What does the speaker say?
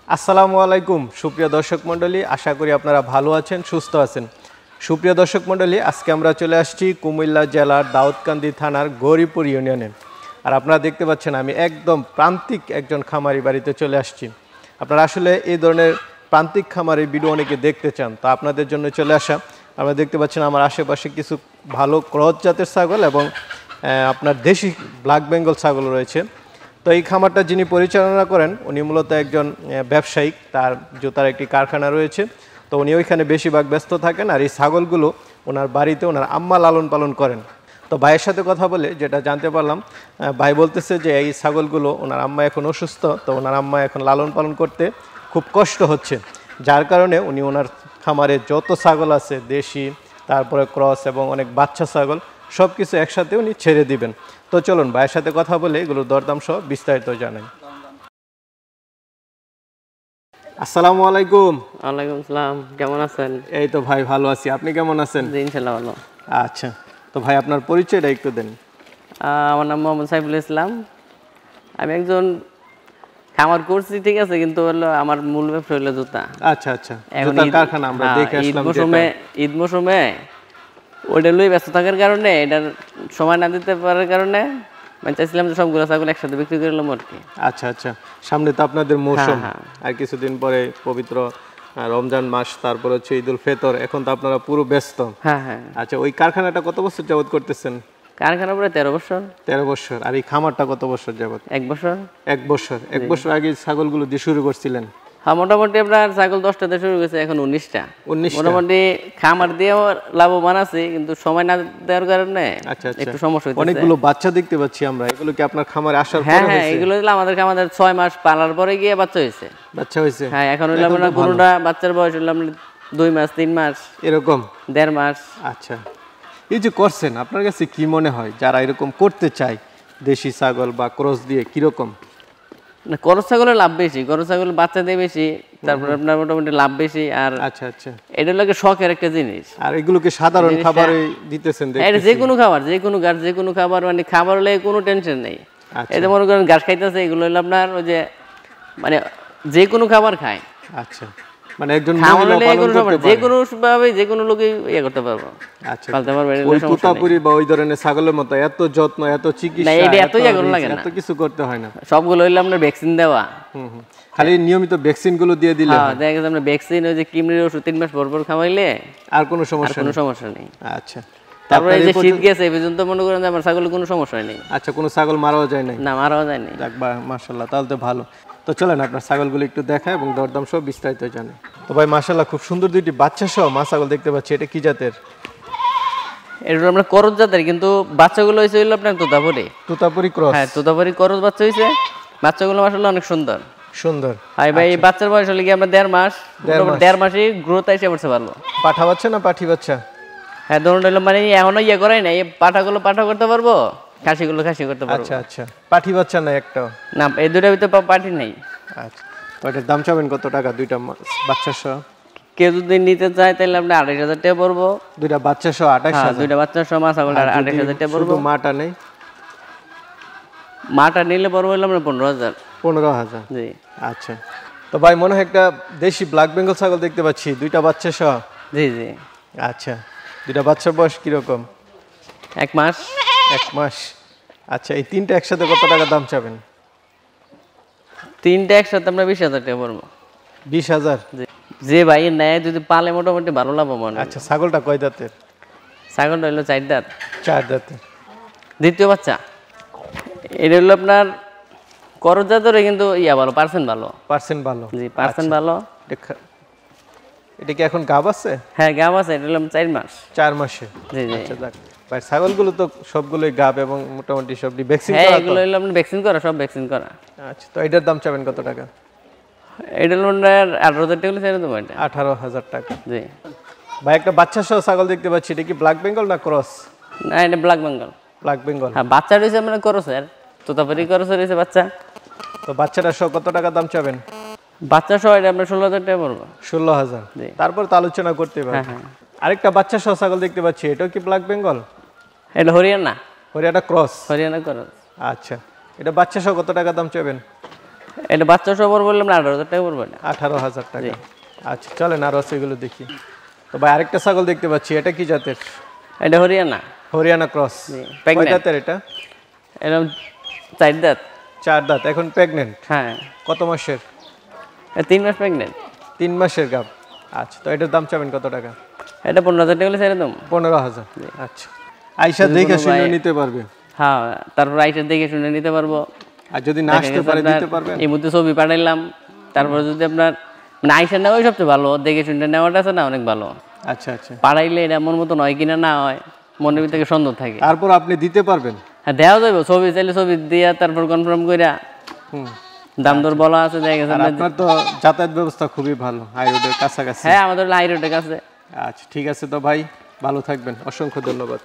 আসসালামু আলাইকুম সুপ্রিয় দর্শক মণ্ডলী, আশা করি আপনারা ভালো আছেন, সুস্থ আছেন। সুপ্রিয় দর্শক মণ্ডলী, আজকে আমরা চলে আসছি কুমিল্লা জেলার দাউদকান্দি থানার গৌরীপুর ইউনিয়নে। আর আপনারা দেখতে পাচ্ছেন আমি একদম প্রান্তিক একজন খামারি বাড়িতে চলে আসছি। আপনারা আসলে এই ধরনের প্রান্তিক খামারি ভিডিও অনেকে দেখতে চান, তো আপনাদের জন্য চলে আসা। আপনারা দেখতে পাচ্ছেন আমার আশেপাশে কিছু ভালো ক্রস জাতের ছাগল এবং আপনার দেশি ব্ল্যাক বেঙ্গল ছাগল রয়েছে। তো এই খামারটা যিনি পরিচালনা করেন উনি মূলত একজন ব্যবসায়িক, তার জুতার একটি কারখানা রয়েছে। তো উনি ওইখানে বেশিরভাগ ব্যস্ত থাকেন, আর এই ছাগলগুলো ওনার বাড়িতে ওনার আম্মা লালন পালন করেন। তো ভাইয়ের সাথে কথা বলে যেটা জানতে পারলাম, ভাই বলতেছে যে এই ছাগলগুলো ওনার আম্মা এখন অসুস্থ, তো ওনার আম্মা এখন লালন পালন করতে খুব কষ্ট হচ্ছে, যার কারণে উনি ওনার খামারে যত ছাগল আছে দেশি, তারপরে ক্রস এবং অনেক বাচ্চা ছাগল সব কিছু একসাথে উনি ছেড়ে দিবেন। তো চলুন ভাইয়ের সাথে কথা বলে এগুলোর দরদাম সহ বিস্তারিত জানাই। আসসালামু আলাইকুম। ওয়ালাইকুম আসসালাম, কেমন আছেন? এই তো ভাই ভালো আছি, আপনি কেমন আছেন? জি ইনশাআল্লাহ ভালো। আচ্ছা, তো ভাই আপনার পরিচয়টা একটু দেন। আমার নাম মোহাম্মদ সাইফুল ইসলাম। আমি একজন খামার করছি, ঠিক আছে, কিন্তু হলো আমার মূল ব্যবসা হলো জুতা। আচ্ছা আচ্ছা, জুতার কারখানা আমরা দেখে আসলাম। ঈদ মৌসুমে ওইটা লই ব্যস্ত থাকার কারণে, এটার সময় না দিতে পারার কারণে আমি চাইছিলাম যে সবগুলো ছাগল একসাথে বিক্রি করে নিলাম আর কি। আচ্ছা আচ্ছা, সামনে তো আপনাদের মৌসুম, আর কিছুদিন পরে পবিত্র রমজান মাস, তারপর হচ্ছে ঈদুল ফিতর, এখন তো আপনারা পুরো ব্যস্ত। হ্যাঁ হ্যাঁ। আচ্ছা, ওই কারখানাটা কত বছর যাবত করতেছেন? কারখানা প্রায় 13 বছর। 13 বছর। আর এই খামারটা কত বছর যাবত? 1 বছর। 1 বছর। 1 বছর আগে ছাগলগুলো দিয়ে শুরু করছিলেন? হ্যাঁ, মোটামুটি আপনার ছাগল 10টাতে শুরু করেছে, এখন 19টা। মোটামুটি খামার দিয়েও লাভবান আছে, কিন্তু সময় না দেওয়ার কারণে একটু সমস্যা হচ্ছে। অনেকগুলো বাচ্চা দেখতে পাচ্ছি আমরা, এগুলো কি আপনার খামারে আসার পরে? হ্যাঁ হ্যাঁ, এগুলো আমাদের 6 মাস পালার পরে গিয়ে বাচ্চা হয়েছে। বাচ্চা হয়েছে? হ্যাঁ, এখন হইলো আমরা কোনটা বাচ্চার বয়স হইলো 2 মাস 3 মাস এরকম, 1.5 মাস। আচ্ছা, এই যে করছেন, আপনার কাছে কি মনে হয় যারা এরকম করতে চায় দেশি ছাগল বা ক্রস দিয়ে, কিরকম? না, ক্রস ছাগলের লাভ বেশি, ক্রস ছাগল বাচ্চা দেয় বেশি, তারপর আপনার মোটামুটি লাভ বেশি। আর আচ্ছা আচ্ছা, এটা লাগে শখের একটা জিনিস। আর এগুলোকে সাধারণ খাবারে দিতেছেন? এটা যে কোনো খাবার, যে কোনো ঘাস, যে কোনো খাবার, মানে খাবার হলে কোনো টেনশন নেই। এটা মনে করেন ঘাস খাইতেছে, এগুলো হলো আপনার ওই যে মানে যে কোনো খাবার খায়। আচ্ছা, মানে একজন মহিলা পালন করতে পারে, যে কোনো ভাবে যে কোনো লোকই ইয়ে করতে পারবো। আচ্ছা, পালতে পারবে। ওই তুতাপুরি বা ওই ধরনের ছাগলের মতো এত যত্ন, এত চিকিৎসা, না এটা এত ইয়ে লাগে না, এত কিছু করতে হয় না। সবগুলো হইলো আপনার ভ্যাকসিন দেওয়া। খালি নিয়মিত ভ্যাকসিন গুলো দিয়ে দিলে? হ্যাঁ, দেখা গেছে আমরা ভ্যাকসিন, ওই যে কিমরির ওষুধ 3 মাস পর পর খাওয়াইলে আর কোনো সমস্যা নেই। আচ্ছা, তারপরে এই যে শীত গেছে এই পর্যন্ত মনে করেন যে আমার ছাগলের কোনো সমস্যা নেই। আচ্ছা, কোনো ছাগল মারাও যায় নাই? না, মারাও যায় নাই। যাক, মাশাআল্লাহ, তাহলে তো ভালো। তো চলেন আপনার ছাগলগুলো একটু দেখায় এবং দরদাম সহ বিস্তারিত জানি। তো ভাই মাশাআল্লাহ, খুব সুন্দর দুইটি বাচ্চা সহ মা ছাগল দেখতে পাচ্ছি, এটা কি জাতের? এটা আমরা করজ জাতের, কিন্তু বাচ্চাগুলো হইছে হইলো আপনার তোতাপুরি। তোতাপুরি ক্রস? হ্যাঁ, তোতাপুরি করজ বাচ্চা হইছে। বাচ্চাগুলো মাশাআল্লাহ অনেক সুন্দর সুন্দর। ভাই ভাই, এই বাচ্চার বয়স হলে কি আমরা 1.5 মাস, 1.5 মাসই গ্রোথ আইসে পড়ছে ভালো। পাঠা বাচ্চা না পাঠি বাচ্চা? হ্যাঁ, ধরুন হইলো মানে এখনো ইয়ে করাই না, এই পাঠাগুলো পাঠা করতে পারবো, খাসিগুলো খাসি করতে পারবো। আচ্ছা আচ্ছা, পাঠি বাচ্চা না একটাও? না, এই দুটার ভিতরে পাঠি নেই। আচ্ছা, তো এটার দাম চাবেন কত টাকা দুইটা বাচ্চা সহ? কেউ যদি নিতে চায় তাহলে আপনি 28,000 টাকা পড়বো। দুইটা বাচ্চা সহ 28,000? দুইটা বাচ্চা সহ মা ছাগল 28,000 টাকা পড়বো। মাটা নেই? মাটা নিলে পড়বো হইলো আমরা 15,000। 15,000? জি। আচ্ছা, তো ভাই মনে হয় একটা দেশি ব্ল্যাক বেঙ্গল ছাগল দেখতে পাচ্ছি, দুইটা বাচ্চা সহ? জি জি। আচ্ছা, দুইটা বাচ্চার বয়স কিরকম? 1 মাস। 1 মাস। আচ্ছা, এই তিনটা একসাথে কত টাকা দাম চাবেন? তিনটা একসাথে আমরা 20,000 টাকা পড়বো। 20,000? জি। যে ভাই নেয় যদি পালে মোটামুটি ভালো লাভবান। আচ্ছা, ছাগলটা কয় দাঁতের? ছাগলটা হইলো 4 দাঁত। 4 দাঁতের। দ্বিতীয় বাচ্চা। এটা হলো আপনার করজ জাতের, কিন্তু ইয়া ভালো, পার্সেন্ট ভালো। পার্সেন্ট ভালো? জি, পার্সেন্ট ভালো। এটা কি এখন গাব আছে? হ্যাঁ, গাব আছে। এটা হলো 4 মাস। 4 মাসে? জি জি। আচ্ছা, যাক ভাই, ছাগলগুলো তো সবগুলোই গাব এবং মোটামুটি সবই ভ্যাকসিন করা? হ্যাঁ, এগুলো হলো আপনার ভ্যাকসিন করা, সব ভ্যাকসিন করা। আচ্ছা, তো এটার দাম চাবেন কত টাকা? এটা হলো 18,000 টাকা ছেড়ে দেবো। এটা 18,000 টাকা? জি। ভাই একটা বাচ্চা সহ ছাগল দেখতে পাচ্ছি, এটা কি ব্ল্যাক বেঙ্গল না ক্রস? না, এটা ব্ল্যাক বেঙ্গল। ব্ল্যাক বেঙ্গল? হ্যাঁ, বাচ্চা রয়েছে মানে ক্রস, স্যার তোতাপুরি ক্রস রয়েছে বাচ্চা। তো বাচ্চাটা সহ কত টাকা দাম চাবেন? বাচ্চা সহ এটা আমরা 16,000 টাকা পড়বো। 16,000? তারপর তো আলোচনা করতে পারবো। হ্যাঁ। আরেকটা বাচ্চা সহ ছাগল দেখতে পাচ্ছি, এটাও কি ব্ল্যাক বেঙ্গল? এটা হরিয়ানা। হরিয়ানা ক্রস? হরিয়ানা ক্রস। আচ্ছা, এটা বাচ্চা সহ কত টাকা দাম চাবেন? এটা বাচ্চা সবর বললাম না 18,000 টাকা পড়বে না। 18,000 টাকা। আচ্ছা চলেন আরো আছে এগুলো দেখি। তো ভাই আরেকটা ছাগল দেখতে পাচ্ছি, এটা কি জাতের? এটা হরিয়ানা। হরিয়ানা ক্রস। কয় দাঁতের এটা? এরকম 4 দাঁত। 4 দাঁত, এখন প্রেগন্যান্ট? হ্যাঁ। কত মাসের? 3 মাস প্রেগন্যান্ট। 3 মাসের গাব। আচ্ছা, তো এটার দাম চাবেন কত টাকা? এটা 15,000 টাকা হলে ছেড়ে দাম। 15,000। আচ্ছা, আইসা দেখে শুনে নিতে পারবে? হ্যাঁ, তারপর আইসা দেখে শুনে নিতে পারবো। আর যদি না আসতে পারে দিতে পারবেন? এই মধ্যে ছবি পাঠাইলাম, তারপর যদি আপনার মানে আইসা নেওয়াই সবচেয়ে ভালো, দেখে শুনে নেওয়াটা আছে না অনেক ভালো। আচ্ছা আচ্ছা। পাঠাইলে এটা মন মতো নয় কিনা না হয়, মনের ভিতরে সন্দেহ থাকে। তারপর আপনি দিতে পারবেন? হ্যাঁ, দেওয়া যাবে, ছবি চাইলে ছবি দিয়া তারপর কনফার্ম কইরা দাম দর বলা আছে। আপনার তো যাতায়াত ব্যবস্থা খুবই ভালো, হাই রোডের কাছাকাছি। হ্যাঁ, আমাদের হাই রোডের কাছে। আচ্ছা ঠিক আছে, তো ভাই ভালো থাকবেন, অসংখ্য ধন্যবাদ।